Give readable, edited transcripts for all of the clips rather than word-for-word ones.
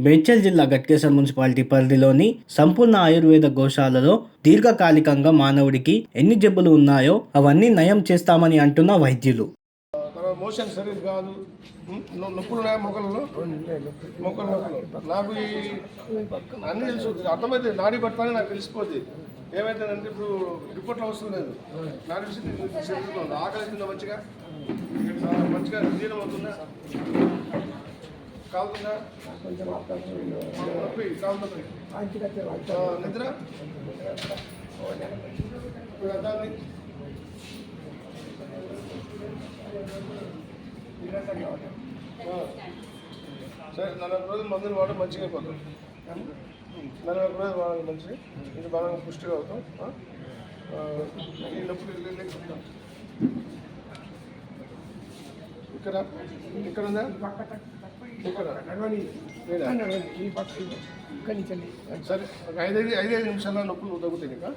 మేడ్చల్ జిల్లా గట్కేసర్ మున్సిపాలిటీ పరిధిలోని సంపూర్ణ ఆయుర్వేద గోశాలలో దీర్ఘకాలికంగా మానవుడికి ఎన్ని జబ్బులు ఉన్నాయో అవన్నీ నయం చేస్తామని అంటున్న వైద్యులు. మోషన్ సరిగ్గా కాదు, నొప్పులు ఉన్నాయా మొక్కలలో? మొక్కలు నాకు అన్నీ తెలుసు, అర్థమైతే నాడి పట్టుకొని నాకు తెలిసిపోద్ది. ఏమైతుందంటే ఇప్పుడు రిపోర్ట్లో వస్తుంది, నాడి విషయం ఆకలి కింద మంచిగా మంచిగా జీర్ణం అవుతుందా, కాలుతుందా, నొప్పి కాలుతుంది, నిద్ర దాన్ని సరే 40 రోజులు మందులు వాడడం మంచిగా అయిపోతాం. 40 రోజులు వాడాలి మంచిగా, ఇది బాగా పుష్టిగా అవుతాం. ఈ నొప్పులు ఇక్కడ ఇక్కడ ఉందా, ఇక్కడ సరే, ఒక 5 నిమిషాల నొప్పులు తగ్గుతాయి. ఇంకా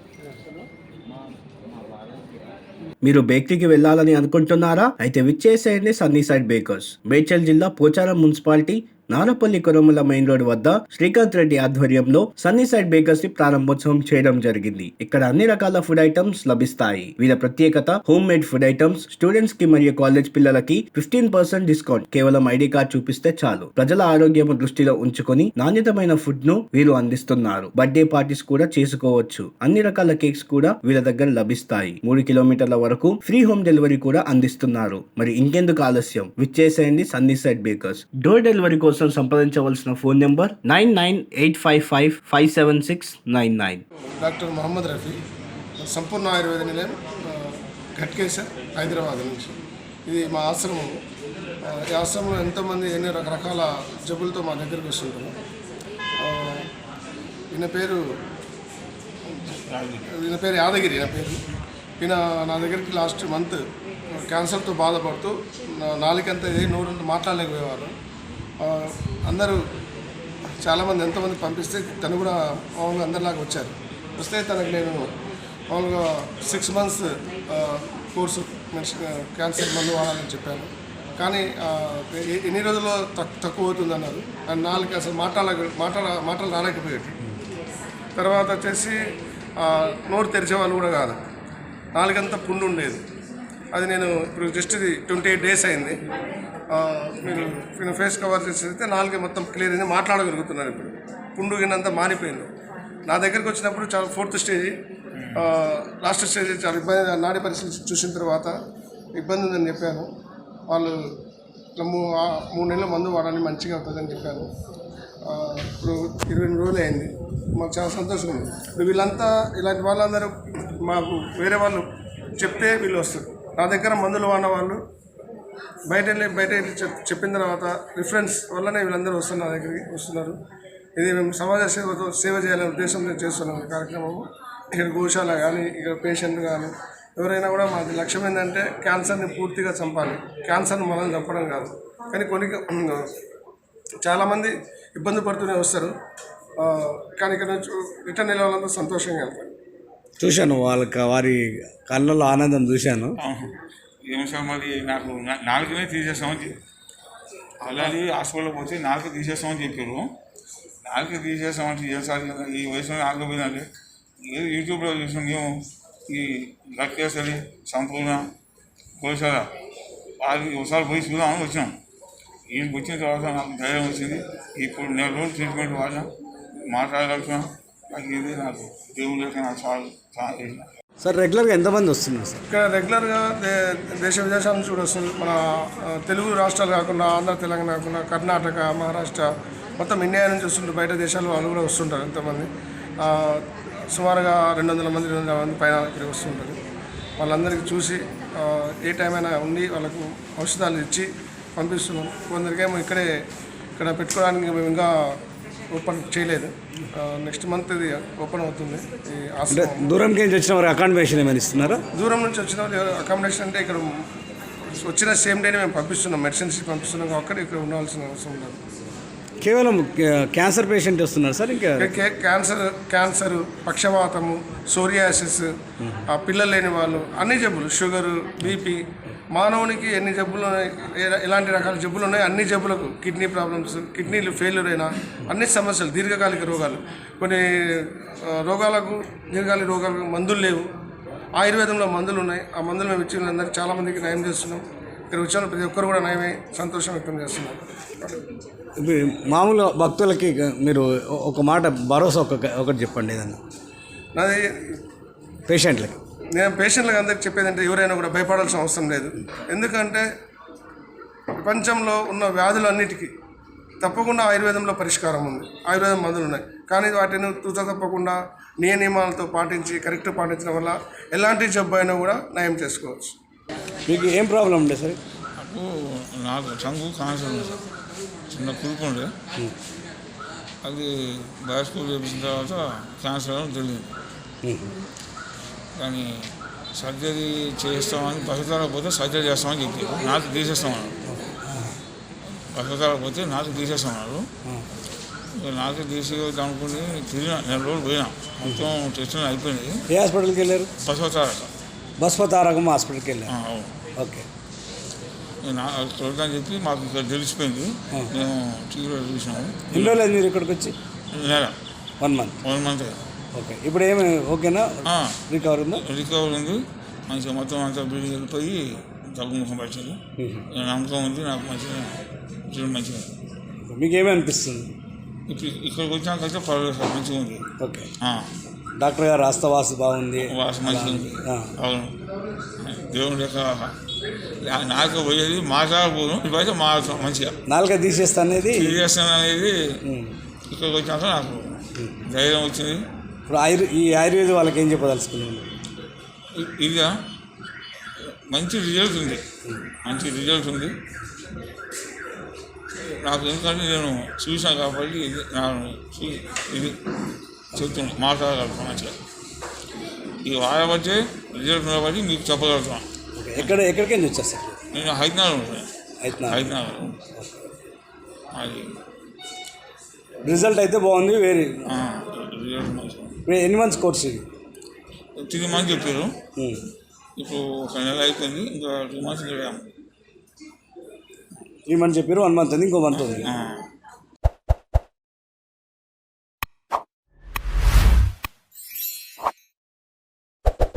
మీరు బేకరీకి వెళ్ళాలని అనుకుంటున్నారా? అయితే విచ్చేసేయండి సన్నీ సైడ్ బేకర్స్. మేడ్చల్ జిల్లా Pocharam municipality Narapally Koramula main road వద్ద శ్రీకాంత్ రెడ్డి ఆధ్వర్యంలో సన్నీ సైడ్ బేకర్స్ ని ప్రారంభోత్సవం చేయడం జరిగింది. ఇక్కడ అన్ని రకాల ఫుడ్ ఐటమ్స్ లభిస్తాయి. వీళ్ళ ప్రత్యేకత home made food items, students కి మరియు కాలేజ్ పిల్లలకి 15% డిస్కౌంట్. కేవలం ఐడి కార్డ్ చూపిస్తే చాలు. ప్రజల ఆరోగ్యం దృష్టిలో ఉంచుకొని నాణ్యతమైన ఫుడ్ ను వీరు అందిస్తున్నారు. బర్త్డే పార్టీస్ కూడా చేసుకోవచ్చు. అన్ని రకాల కేక్స్ కూడా వీళ్ళ దగ్గర లభిస్తాయి. 3 కిలోమీటర్ల వరకు ఫ్రీ హోమ్ డెలివరీ కూడా అందిస్తున్నారు. మరి ఇంకెందుకు ఆలస్యం, విచ్చేసేయండి Sunny Side Bakers. Door delivery కోసం సంప్రదించవలసిన phone number 9985555769. Doctor Mohammed Rafi, Sampoorna Ayurveda నిలయం, ఘట్కేసర్, హైదరాబాద్ నుంచి. ఇది మా ఆశ్రమం. ఈ ఆశ్రమంలో ఎంతోమంది ఎన్నో రకరకాల జబ్బులతో మా దగ్గరికి వస్తుంటారు. ఈయన పేరు యాదగిరి. ఈయన నా దగ్గరికి లాస్ట్ మంత్ క్యాన్సర్తో బాధపడుతూ నాలుకంతా నోరంతా మాట్లాడలేకపోయేవారు. అందరూ చాలామంది ఎంతోమంది పంపిస్తే తను కూడా మామూలుగా అందరిలాగా వచ్చారు. వస్తే తనకు నేను మామూలుగా 6 months కోర్సు క్యాన్సర్ మందు వాడాలని చెప్పాను. కానీ ఎన్ని రోజుల్లో తక్కువ అవుతుంది అన్నారు. అండ్ నాలుగు అసలు మాటలు రాలేకపోయేది. తర్వాత వచ్చేసి నోరు తెరిచేవాళ్ళు కూడా కాదు, నాలుగంతా పుండు ఉండేది. అది నేను ఇప్పుడు జస్ట్ ఇది 28 days అయింది. మీరు ఫేస్ కవర్ చేస్తే నాలుగే మొత్తం క్లియర్ అయింది, మాట్లాడగలుగుతున్నారు. ఇప్పుడు పుండు గిన్నంతా మారిపోయింది. నా దగ్గరికి వచ్చినప్పుడు చాలా 4th stage, లాస్ట్ స్టేజ్ చాలా ఇబ్బంది. నాడి పరిస్థితి చూసిన తర్వాత ఇబ్బంది ఉందని చెప్పాను. వాళ్ళు 3 నెలల మందు వాడాలి మంచిగా అవుతుందని చెప్పాను. ఇప్పుడు 28 రోజులు అయింది. మాకు చాలా సంతోషం ఉంది. ఇప్పుడు వీళ్ళంతా ఇలాంటి వాళ్ళందరూ మాకు వేరే వాళ్ళు చెప్తే వీళ్ళు వస్తారు. నా దగ్గర మందులు వాడిన వాళ్ళు బయట వెళ్ళి చెప్పిన తర్వాత రిఫరెన్స్ వల్లనే వీళ్ళందరూ వస్తున్నారు, నా దగ్గరికి వస్తున్నారు. ఇది మేము సమాజ సేవ చేయాలనే ఉద్దేశంతో చేస్తున్నాం కార్యక్రమము. ఇక్కడ గోశాల కానీ, ఇక్కడ పేషెంట్ కానీ ఎవరైనా కూడా మాది లక్ష్యం ఏంటంటే క్యాన్సర్ని పూర్తిగా చంపాలి. క్యాన్సర్ని మనల్ని చంపడం కాదు. కానీ కొన్ని చాలామంది ఇబ్బంది పడుతూనే వస్తారు. కానీ ఇక్కడ నుంచి రిటర్న్ వెళ్ళే వాళ్ళంతా సంతోషంగా వెళ్తారు. చూశాను, వారి కళ్ళలో ఆనందం చూశాను. ఏమో మరి నాకు నాలుగునే తీసేస్తామని ఆల్రెడీ హాస్పిటల్కి పోతే నాలుగు తీసేస్తామని చెప్పారు. నాలుగు తీసేస్తామని చేసారి ఈ వయసులో ఆగపోయిందంటే యూట్యూబ్లో చూసాం మేము. ఈ గట్కేసరి సంపూర్ణ గోశాల అది ఒకసారి పోయి చూద్దామని వచ్చినాం. ఈయనకి వచ్చిన తర్వాత నాకు ధైర్యం వచ్చింది. ఇప్పుడు 4 రోజులు ట్రీట్మెంట్ వాడినా, మాట్లాడగలుగుతున్నా. ఇది నాకు దేవుడు లేక నాకు చాలా సార్ రెగ్యులర్గా ఎంతమంది వస్తున్నారు సార్? ఇక్కడ రెగ్యులర్గా దేశ విదేశాల నుంచి కూడా వస్తుంది. మన తెలుగు రాష్ట్రాలు కాకుండా ఆంధ్ర, తెలంగాణ కాకుండా కర్ణాటక, మహారాష్ట్ర, మొత్తం ఇండియా నుంచి వస్తుంటారు. బయట దేశాలు వాళ్ళు కూడా వస్తుంటారు. ఎంతమంది సుమారుగా 200 మంది 200 మంది పైన ఇక్కడికి వస్తుంటారు. వాళ్ళందరికీ చూసి ఏ టైం అయినా ఉండి వాళ్ళకు ఔషధాలు ఇచ్చి పంపిస్తున్నాం. కొందరికేమో ఇక్కడ పెట్టుకోవడానికి మేము ఇంకా ఓపెన్ చేయలేదు. నెక్స్ట్ మంత్ ఇది ఓపెన్ అవుతుంది. ఈ దూరంకి వచ్చిన వారు అకామిడేషన్ ఏమైనా ఇస్తున్నారా? దూరం నుంచి వచ్చిన వాళ్ళు అకామిడేషన్ అంటే ఇక్కడ వచ్చిన సేమ్ డేనే మేము పంపిస్తున్నాం, మెడిసిన్స్ పంపిస్తున్నాం. కాబట్టి ఇక్కడ ఉండాల్సిన అవసరం లేదు. కేవలం క్యాన్సర్ పేషెంట్ వస్తున్నారు సార్? ఇంకా క్యాన్సర్, పక్షవాతము, సోరియాసిస్, పిల్లలు లేని వాళ్ళు, అన్ని జబ్బులు, షుగరు, బీపీ, మానవునికి ఎన్ని జబ్బులు ఉన్నాయి, ఎలాంటి రకాల జబ్బులు ఉన్నాయి, అన్ని జబ్బులకు కిడ్నీ ప్రాబ్లమ్స్, కిడ్నీలు ఫెయిల్యూర్ అయినా అన్ని సమస్యలు, దీర్ఘకాలిక రోగాలు, కొన్ని రోగాలకు దీర్ఘకాలిక రోగాలకు మందులు లేవు. ఆయుర్వేదంలో మందులు ఉన్నాయి. ఆ మందులు మేము ఇచ్చిన అందరికీ చాలామందికి నయం చేస్తున్నాం. ఇక్కడ వచ్చిన ప్రతి ఒక్కరు కూడా నయమై సంతోషం వ్యక్తం చేస్తున్నారు. ఇప్పుడు మామూలు భక్తులకి మీరు ఒక మాట భరోసా ఒకటి చెప్పండి ఏదన్నా నాది పేషెంట్లకి. నేను పేషెంట్లకు అందరికి చెప్పేదంటే ఎవరైనా కూడా భయపడాల్సిన అవసరం లేదు. ఎందుకంటే ప్రపంచంలో ఉన్న వ్యాధులన్నిటికీ తప్పకుండా ఆయుర్వేదంలో పరిష్కారం ఉంది. ఆయుర్వేదం మందులు ఉన్నాయి. కానీ వాటిని తూచ తప్పకుండా నియమాలతో పాటించి కరెక్ట్ పాటించడం వల్ల ఎలాంటి జబ్బు అయినా కూడా నయం చేసుకోవచ్చు. మీకు ఏం ప్రాబ్లం ఉండే సార్? నాకు చంగు క్యాన్సర్ ఉంది సార్. చిన్న కురుపు ఉండే, అది బయోస్కోప్ చేసిన తర్వాత క్యాన్సర్ అని తెలియదు. కానీ సర్జరీ చేస్తామని పసుతాలకు పోతే సర్జరీ చేస్తామని చెప్పారు. నాకు తీసేస్తామన్నారు. పసుతాలకు పోతే నాకు తీసేస్తామన్నారు. నాకు తీసేద్దాం అనుకుని తిరిగిన 4 రోజులు పోయినా. మొత్తం టెస్టులు అయిపోయింది. ఏ హాస్పిటల్కి వెళ్ళారు? పసుతారక బస్వతారకం హాస్పిటల్కి వెళ్ళారు. అవును. ఓకే. చూడదని చెప్పి మాకు ఇక్కడ తెలిసిపోయింది. మేము టీవీలో చూసినాము. ఎన్ని రోజులు మీరు ఇక్కడికి వచ్చి? నెల 1 month. 1 month. ఓకే. ఇప్పుడు ఏమి ఓకేనా? రికవర్ ఉందా? రికవర్ ఉంది. మంచిగా మొత్తం అంతా బిల్డింగ్ వెళ్ళిపోయి తగ్గుముఖం పట్టింది. నమ్మకం ఉంది నాకు. మంచిగా మీకు ఏమి అనిపిస్తుంది ఇప్పుడు ఇక్కడికి వచ్చినాకైతే పర్వాలేదు సార్, మంచిగా ఉంది. ఓకే. డాక్టర్ గారు వాస్తు బాగుంది, వాసు మంచిగా ఉంది. అవును, దేవుని యొక్క నాకు పోయేది మాట్లాడకపోను. ఇప్పుడైతే మాట్లాడతాం మంచిగా. నాలుక తీసేస్తా అనేది ఇక్కడికి వచ్చినాక నాకు ధైర్యం వచ్చింది. ఇప్పుడు ఈ ఆయుర్వేదం వాళ్ళకి ఏం చెప్పదలుచుకున్నాను? ఇది మంచి రిజల్ట్ ఉంది. మంచి రిజల్ట్ ఉంది నాకు. ఎందుకంటే నేను చూసాను కాబట్టి ఇది చెప్తున్నాను, మాట్లాడగలుగుతాను మంచిగా. ఈ వారం బట్టి రిజల్ట్ ఉన్న బట్టి మీకు చెప్పగలుగుతాను. ఎక్కడికి వచ్చారు సార్? నేను హైదరాబాద్ ఉంటాను. హైదరాబాద్ అది రిజల్ట్ అయితే బాగుంది. వేరే రిజల్ట్ మంచిగా. ఎన్ని మంత్స్ కోర్స్ ఇది? 3 months చెప్పారు. ఇప్పుడు 1 నెల అయిపోయింది. ఇంకా 2 months 3 months చెప్పారు. 1 month ఉంది, ఇంకో month ఉంది.